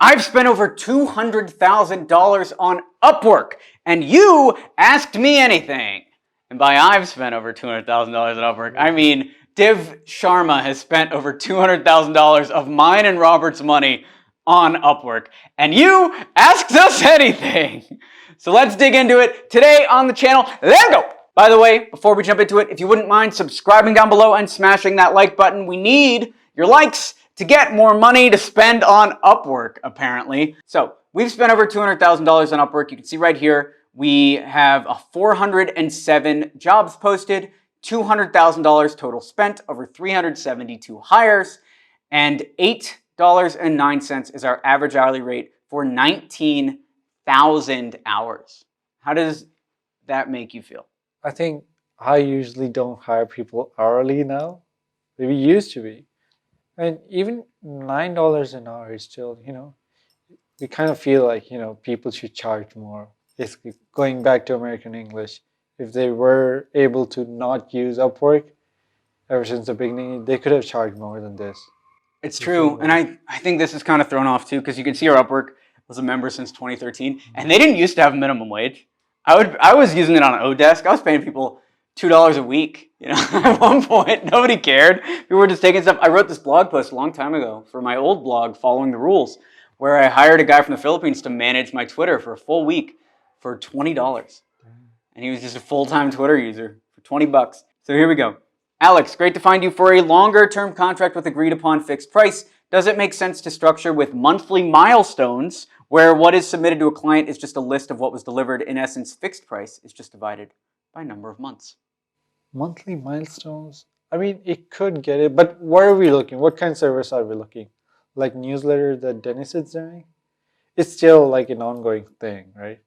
I've spent over $200,000 on Upwork, and you asked me anything. And by I've spent over $200,000 on Upwork, I mean Div Sharma has spent over $200,000 of mine and Robert's money on Upwork, and you asked us anything. So let's dig into it today on the channel. Let's go! By the way, before we jump into it, if you wouldn't mind subscribing down below and smashing that like button, we need your likes to get more money to spend on Upwork, apparently. So we've spent over $200,000 on Upwork. You can see right here, we have 407 jobs posted, $200,000 total spent, over 372 hires, and $8.09 is our average hourly rate for 19,000 hours. How does that make you feel? I think I usually don't hire people hourly now. We used to be. And even $9 an hour is still, we kind of feel like, people should charge more. Basically, going back to American English, if they were able to not use Upwork ever since the beginning, they could have charged more than this. It's true. And I think this is kind of thrown off too, because you can see our Upwork was a member since 2013, and they didn't used to have minimum wage. I was using it on Odesk. I was paying people $2 a week. At one point, nobody cared. People were just taking stuff. I wrote this blog post a long time ago for my old blog, Following the Rules, where I hired a guy from the Philippines to manage my Twitter for a full week for $20. And he was just a full-time Twitter user for 20 bucks. So here we go. Alex, great to find you for a longer-term contract with agreed-upon fixed price. Does it make sense to structure with monthly milestones, where what is submitted to a client is just a list of what was delivered? In essence, fixed price is just divided by number of months. Monthly milestones? I mean, it could get it, but where are we looking? What kind of service are we looking? Like newsletter that Dennis is doing? It's still like an ongoing thing, right?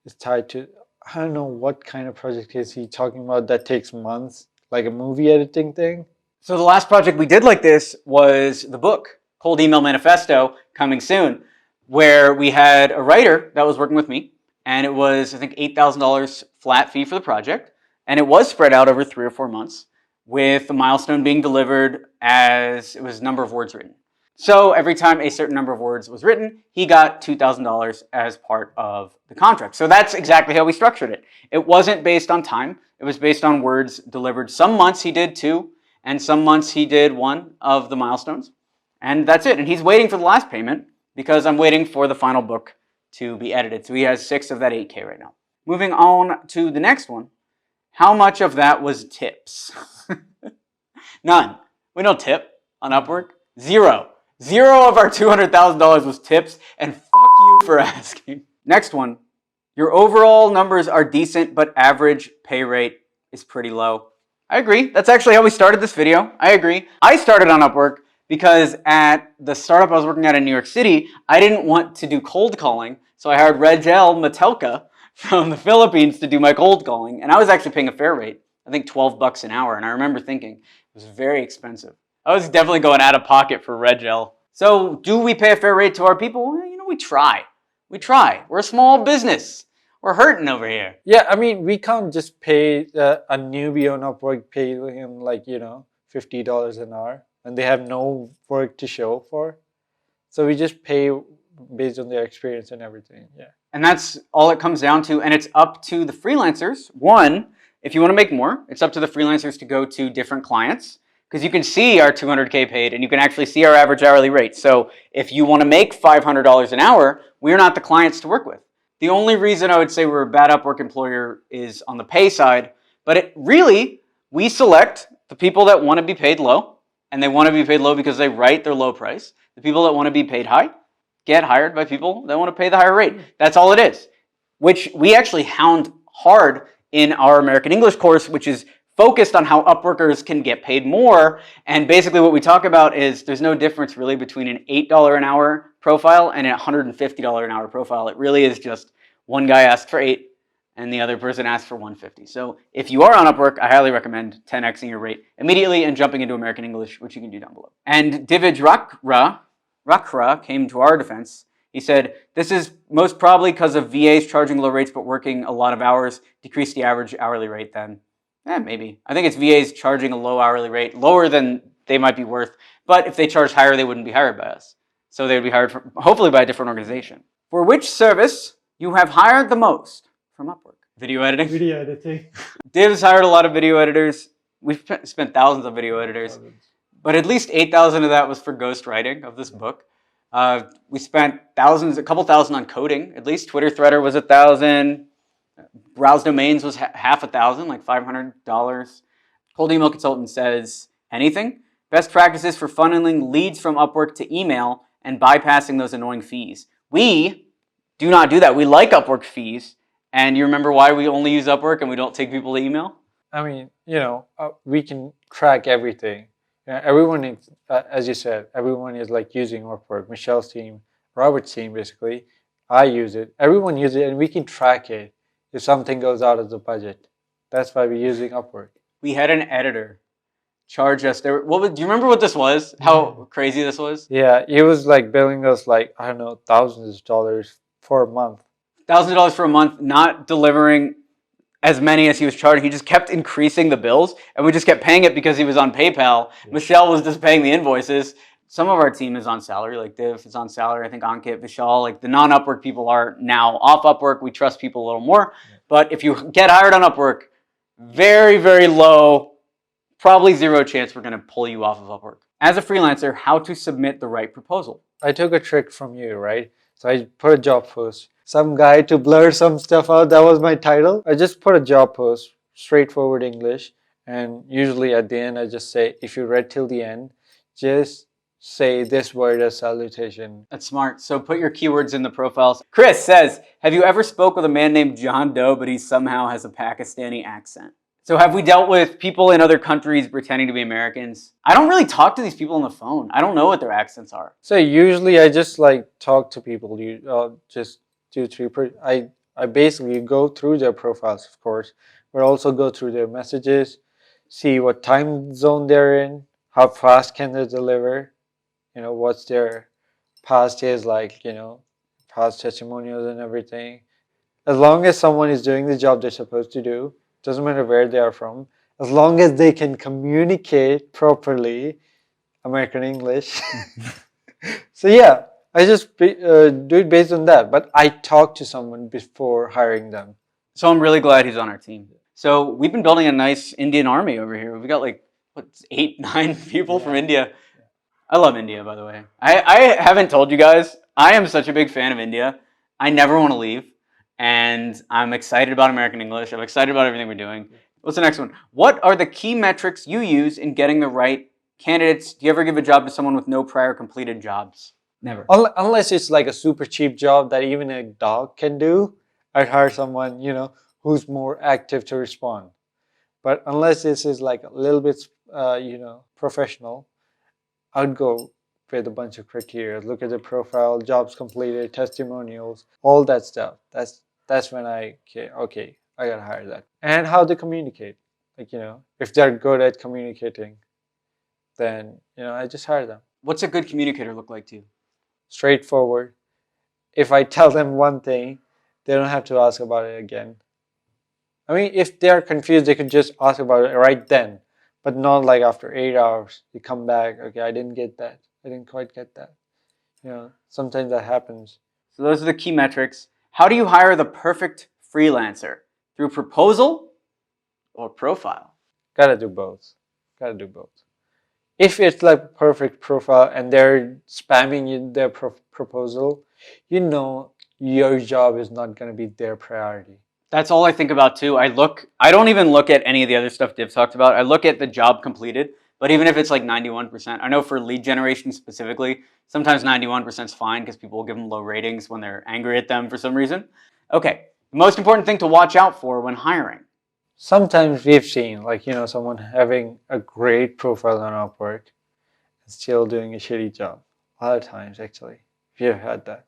It's tied to, I don't know what kind of project is he talking about that takes months, like a movie editing thing? So the last project we did like this was the book, Cold Email Manifesto, coming soon, where we had a writer that was working with me, and it was, I think, $8,000 flat fee for the project, and it was spread out over 3 or 4 months, with the milestone being delivered as it was number of words written. So every time a certain number of words was written, he got $2,000 as part of the contract. So that's exactly how we structured it. It wasn't based on time. It was based on words delivered. Some months he did 2, and some months he did 1 of the milestones. And that's it. And he's waiting for the last payment because I'm waiting for the final book to be edited. So he has 6 of that 8K right now. Moving on to the next one. How much of that was tips? None. We don't tip on Upwork. Zero. Zero of our $200,000 was tips, and fuck you for asking. Next one. Your overall numbers are decent, but average pay rate is pretty low. I agree. That's actually how we started this video. I agree. I started on Upwork because at the startup I was working at in New York City, I didn't want to do cold calling, so I hired Regel Matelka from the Philippines to do my cold calling, and I was actually paying a fair rate, I think 12 bucks an hour, and I remember thinking it was very expensive. I was definitely going out of pocket for Regel. So do we pay a fair rate to our people? Well, we try. We try. We're a small business. We're hurting over here. Yeah, I mean, we can't just pay a newbie on Upwork, pay him like, $50 an hour, and they have no work to show for. So we just pay based on their experience and everything, yeah. And that's all it comes down to, and it's up to the freelancers. One, if you want to make more, it's up to the freelancers to go to different clients, because you can see our 200K paid, and you can actually see our average hourly rate. So if you want to make $500 an hour, we're not the clients to work with. The only reason I would say we're a bad Upwork employer is on the pay side, but we select the people that want to be paid low, and they want to be paid low because they write their low price. The people that want to be paid high get hired by people that want to pay the higher rate. That's all it is, which we actually hound hard in our American English course, which is focused on how Upworkers can get paid more. And basically what we talk about is there's no difference really between an $8 an hour profile and a $150 an hour profile. It really is just one guy asked for 8 and the other person asked for 150. So if you are on Upwork, I highly recommend 10xing your rate immediately and jumping into American English, which you can do down below. And Divaj Rakra came to our defense. He said, this is most probably because of VAs charging low rates but working a lot of hours, decrease the average hourly rate then. Maybe. I think it's VAs charging a low hourly rate, lower than they might be worth, but if they charge higher, they wouldn't be hired by us. So they'd be hired hopefully by a different organization. For which service you have hired the most from Upwork? Video editing. Video editing. Div's hired a lot of video editors. We've spent thousands of video editors, but at least 8,000 of that was for ghostwriting of this book. We spent a couple thousand on coding. At least Twitter Threader was 1,000. Browse Domains was half $1,000, like $500. Cold Email Consultant says anything. Best practices for funneling leads from Upwork to email and bypassing those annoying fees. We do not do that. We like Upwork fees. And you remember why we only use Upwork and we don't take people to email? I mean, we can track everything. Everyone is, as you said, everyone is like using Upwork. Michelle's team, Robert's team, basically. I use it. Everyone uses it, and we can track it if something goes out of the budget. That's why we're using Upwork. We had an editor charge us. Do you remember what this was? How crazy this was? Yeah, he was like billing us like, I don't know, thousands of dollars for a month. $1,000 for a month, not delivering as many as he was charging. He just kept increasing the bills, and we just kept paying it because he was on PayPal. Yeah. Michelle was just paying the invoices. Some of our team is on salary, like Div is on salary. I think Ankit, Vishal, like the non-Upwork people are now off Upwork. We trust people a little more. Yeah. But if you get hired on Upwork, very, very low, probably zero chance we're going to pull you off of Upwork. As a freelancer, how to submit the right proposal? I took a trick from you, right? So I put a job post. Some guy to blur some stuff out. That was my title. I just put a job post, straightforward English. And usually at the end, I just say, if you read till the end, just say this word as salutation. That's smart. So put your keywords in the profiles. Chris says, have you ever spoke with a man named John Doe, but he somehow has a Pakistani accent? So have we dealt with people in other countries pretending to be Americans? I don't really talk to these people on the phone. I don't know what their accents are. So usually I just like talk to people. Just I basically go through their profiles, of course, but also go through their messages, see what time zone they're in, how fast can they deliver, what's their past is like, past testimonials and everything. As long as someone is doing the job they're supposed to do, doesn't matter where they are from, as long as they can communicate properly, American English. So yeah, I just do it based on that. But I talk to someone before hiring them. So I'm really glad he's on our team. So we've been building a nice Indian army over here. We got like, 8, 9 people from India. Yeah. I love India, by the way. I haven't told you guys, I am such a big fan of India. I never want to leave. And I'm excited about American English. I'm excited about everything we're doing. What's the next one? What are the key metrics you use in getting the right candidates? Do you ever give a job to someone with no prior completed jobs? Never. Unless it's like a super cheap job that even a dog can do, I'd hire someone, who's more active to respond. But unless this is like a little bit, professional, I'd go with a bunch of criteria. Look at the profile, jobs completed, testimonials, all that stuff. That's when I gotta hire that. And how they communicate. Like, if they're good at communicating, then, I just hire them. What's a good communicator look like to you? Straightforward. If I tell them one thing, they don't have to ask about it again. I mean, if they're confused, they could just ask about it right then, but not like after 8 hours. They come back, okay, I didn't get that. I didn't quite get that. Sometimes that happens. So those are the key metrics. How do you hire the perfect freelancer? Through proposal or profile? Gotta do both. If it's like perfect profile and they're spamming you their proposal, your job is not going to be their priority. That's all I think about too. I don't even look at any of the other stuff Div talked about. I look at the job completed, but even if it's like 91%, I know for lead generation specifically, sometimes 91% is fine because people will give them low ratings when they're angry at them for some reason. Okay, the most important thing to watch out for when hiring. Sometimes we've seen someone having a great profile on Upwork and still doing a shitty job. A lot of times, actually, we've had that.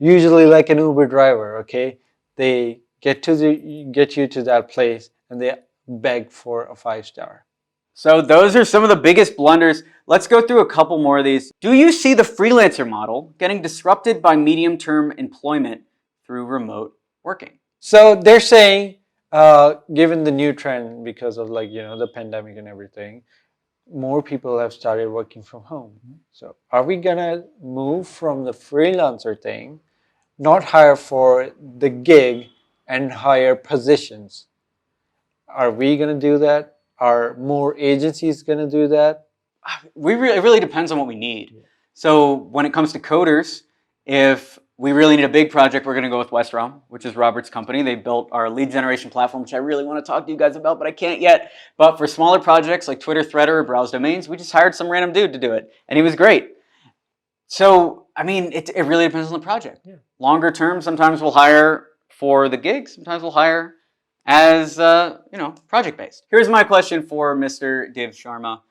Usually like an Uber driver, okay? They get you to that place and they beg for a 5-star. So those are some of the biggest blunders. Let's go through a couple more of these. Do you see the freelancer model getting disrupted by medium-term employment through remote working? So they're saying, given the new trend because of the pandemic and everything, more people have started working from home. So are we gonna move from the freelancer thing, not hire for the gig and hire positions? Are we gonna do that? Are more agencies gonna do that? It really depends on what we need. So when it comes to coders, if we really need a big project, we're going to go with Westrom, which is Robert's company. They built our lead generation platform, which I really want to talk to you guys about, but I can't yet. But for smaller projects like Twitter, Threader, or Browse Domains, we just hired some random dude to do it, and he was great. So, I mean, it really depends on the project. Yeah. Longer term, sometimes we'll hire for the gig, sometimes we'll hire as, project-based. Here's my question for Mr. Div Sharma.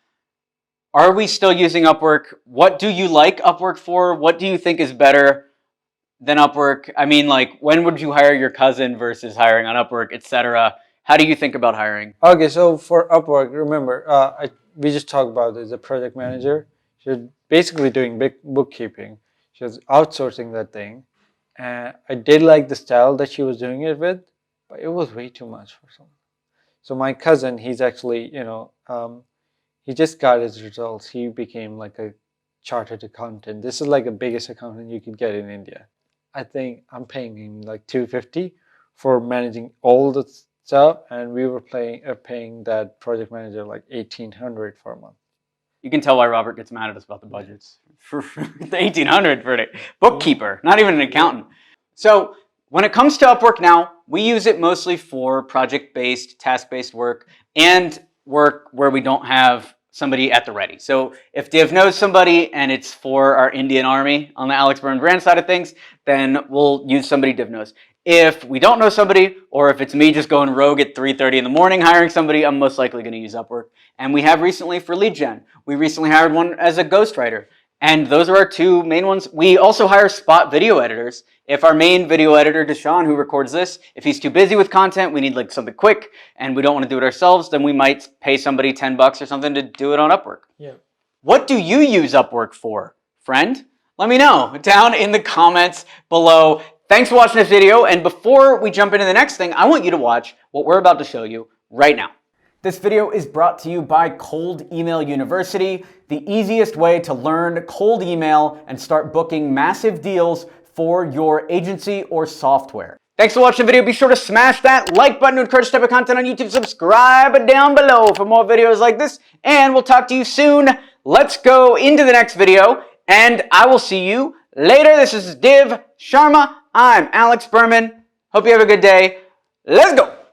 Are we still using Upwork? What do you like Upwork for? What do you think is better than Upwork? I mean, like, when would you hire your cousin versus hiring on Upwork, etc.? How do you think about hiring? Okay, so for Upwork, remember, we just talked about this, a project manager. She's basically doing big bookkeeping. She was outsourcing that thing. And I did like the style that she was doing it with, but it was way too much for someone. So my cousin, he's actually, he just got his results. He became like a chartered accountant. This is like the biggest accountant you could get in India. I think I'm paying him like $250 for managing all the stuff, and we were paying that project manager like $1,800 for a month. You can tell why Robert gets mad at us about the budgets. For the $1,800 for a bookkeeper, not even an accountant. So when it comes to Upwork now, we use it mostly for project-based, task-based work, and work where we don't have somebody at the ready. So if Div knows somebody and it's for our Indian Army on the Alex Berman brand side of things, then we'll use somebody Div knows. If we don't know somebody, or if it's me just going rogue at 3:30 in the morning hiring somebody, I'm most likely going to use Upwork. And we have recently for lead gen. We recently hired one as a ghostwriter. And those are our two main ones. We also hire spot video editors. If our main video editor, Deshaun, who records this, if he's too busy with content, we need like something quick, and we don't want to do it ourselves, then we might pay somebody $10 or something to do it on Upwork. Yeah. What do you use Upwork for, friend? Let me know down in the comments below. Thanks for watching this video, and before we jump into the next thing, I want you to watch what we're about to show you right now. This video is brought to you by Cold Email University, the easiest way to learn cold email and start booking massive deals for your agency or software. Thanks for watching the video. Be sure to smash that like button to encourage this type of content on YouTube. Subscribe down below for more videos like this, and we'll talk to you soon. Let's go into the next video, and I will see you later. This is Div Sharma. I'm Alex Berman. Hope you have a good day. Let's go.